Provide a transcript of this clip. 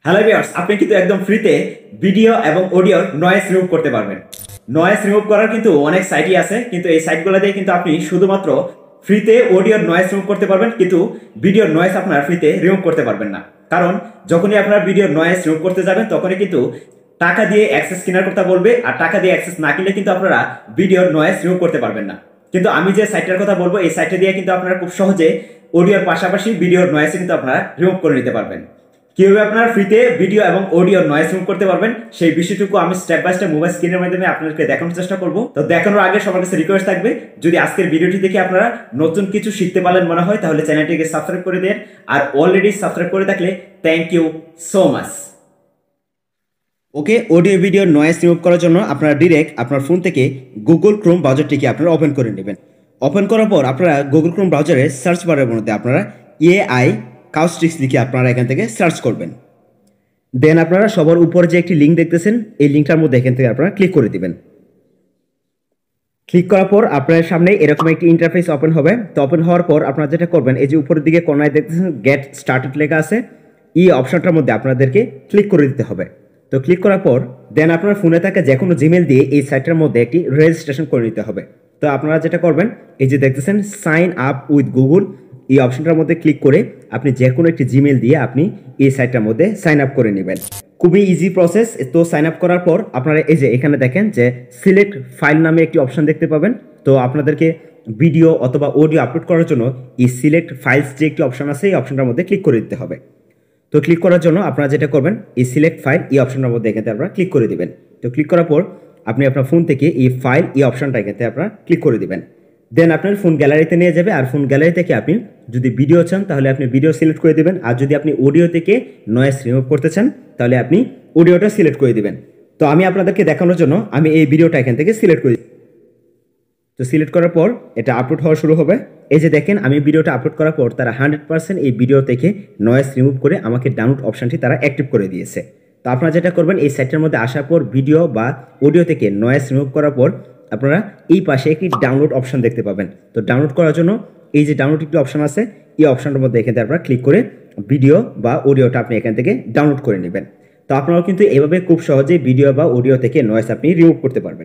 Hello viewers, আপনি কিন্তু একদম ফ্রিতে ভিডিও এবং অডিওর নয়েজ রিমুভ করতে পারবেন। নয়েজ রিমুভ করার কিন্তু অনেক সাইটই আছে, কিন্তু এই সাইটগুলো দিয়ে কিন্তু আপনি শুধুমাত্র ফ্রিতে অডিওর নয়েজ রিমুভ করতে পারবেন, কিন্তু ভিডিওর নয়েজ আপনার ফ্রিতে রিমুভ করতে পারবেন না। কারণ যখনই আপনার ভিডিওর নয়েজ রিমুভ করতে যাবেন তখনই কিন্তু টাকা দিয়ে অ্যাক্সেস কেনার কথা বলবে, আর টাকা দিয়ে অ্যাক্সেস না কিনলে কিন্তু আপনারা ভিডিওর নয়েজ রিমুভ করতে পারবেন না। কিন্তু আমি যে সাইটটার কথা বলবো, এই সাইটটা দিয়ে কিন্তু আপনারা খুব সহজে অডিওর পাশাপাশি ভিডিওর নয়েজ কিন্তু আপনারা রিমুভ করে নিতে পারবেন। কিভাবে আপনারা ফ্রিতে ভিডিও এবং অডিও নয়েজ রিমুভ করতে পারবেন সেই বিষয়টুকু আমি স্টেপ বাই স্টেপ মোবাইল স্ক্রিনের মাধ্যমে আপনাদেরকে দেখানোর চেষ্টা করব। তো দেখানোর আগে সবার কাছে রিকোয়েস্ট থাকবে, যদি আজকের ভিডিওটি দেখে আপনারা নতুন কিছু শিখতে পারলেন মনে হয়, তাহলে চ্যানেলটিকে সাবস্ক্রাইব করে দেন। আর অলরেডি সাবস্ক্রাইব করে থাকলে thank you so much. Okay, audio video noise remove করার জন্য আপনারা ডিরেক্ট আপনার ফোন থেকে গুগল ক্রোম ব্রাউজারটিকে আপনারা ওপেন করে নেবেন। ওপেন করার পর আপনারা গুগল ক্রোম ব্রাউজারে সার্চ বারের মধ্যে আপনারা AI কাউস্টিক্স লিখে আপনারা এখান থেকে সার্চ করবেন। দেন আপনারা সবার উপরে যে একটি লিঙ্ক দেখতেছেন, এই লিঙ্কটার মধ্যে এখান থেকে আপনারা ক্লিক করে দিবেন। ক্লিক করার পর আপনার সামনে এরকম একটি ইন্টারফেস ওপেন হবে। তো ওপেন হওয়ার পর আপনারা যেটা করবেন, এই যে উপরের দিকে কোনায় দেখতেছেন গেট স্টার্টেড লেখা আছে, এই অপশনটার মধ্যে আপনাদেরকে ক্লিক করে দিতে হবে। তো ক্লিক করার পর দেন আপনার ফোনে থাকা যে কোনো জিমেল দিয়ে এই সাইটটার মধ্যে একটি রেজিস্ট্রেশন করে নিতে হবে। তো আপনারা যেটা করবেন, এই যে দেখতেছেন সাইন আপ উইথ গুগল, এই অপশনটার মধ্যে ক্লিক করে আপনি যে কোনো একটি জিমেল দিয়ে আপনি এই সাইটটার মধ্যে সাইন আপ করে নেবেন। খুবই ইজি প্রসেস। তো সাইন আপ করার পর আপনারা এই যে এখানে দেখেন যে সিলেক্ট ফাইল নামে একটি অপশন দেখতে পাবেন। তো আপনাদেরকে ভিডিও অথবা অডিও আপলোড করার জন্য এই সিলেক্ট ফাইলস যে একটি অপশন আছে, এই অপশনটার মধ্যে ক্লিক করে দিতে হবে। তো ক্লিক করার জন্য আপনারা যেটা করবেন, এই সিলেক্ট ফাইল এই অপশনটার মধ্যে এখানে আপনারা ক্লিক করে দিবেন। তো ক্লিক করার পর আপনি আপনার ফোন থেকে এই ফাইল এই অপশনটা এখানে আপনারা ক্লিক করে দিবেন। দেন আপনার ফোন গ্যালারিতে নিয়ে যাবে, আর ফোন গ্যালারি থেকে আপনি যদি ভিডিও চান তাহলে আপনি ভিডিও সিলেক্ট করে দিবেন, আর যদি আপনি অডিও থেকে নয়েজ রিমুভ করতে চান তাহলে আপনি অডিওটা সিলেক্ট করে দিবেন। তো আমি আপনাদেরকে দেখানোর জন্য আমি এই ভিডিওটা এখান থেকে সিলেক্ট করি। তো সিলেক্ট করার পর এটা আপলোড হওয়া শুরু হবে। এই যে দেখেন, আমি ভিডিওটা আপলোড করার পর তারা 100% এই ভিডিও থেকে নয়েজ রিমুভ করে আমাকে ডাউনলোড অপশনটি তারা অ্যাক্টিভ করে দিয়েছে। তো আপনারা যেটা করবেন, এই সাইটের মধ্যে আসার পর ভিডিও বা অডিও থেকে নয়েজ রিমুভ করার পর আপনারা এই পাশে একটি ডাউনলোড অপশন দেখতে পাবেন। তো ডাউনলোড করার জন্য এই যে ডাউনলোড একটি অপশন আছে, এই অপশনটার মধ্যে এখানে আপনারা ক্লিক করে ভিডিও বা অডিওটা আপনি এখান থেকে ডাউনলোড করে নেবেন। তো আপনারাও কিন্তু এভাবে খুব সহজেই ভিডিও বা অডিও থেকে নয়েজ আপনি রিমুভ করতে পারবেন।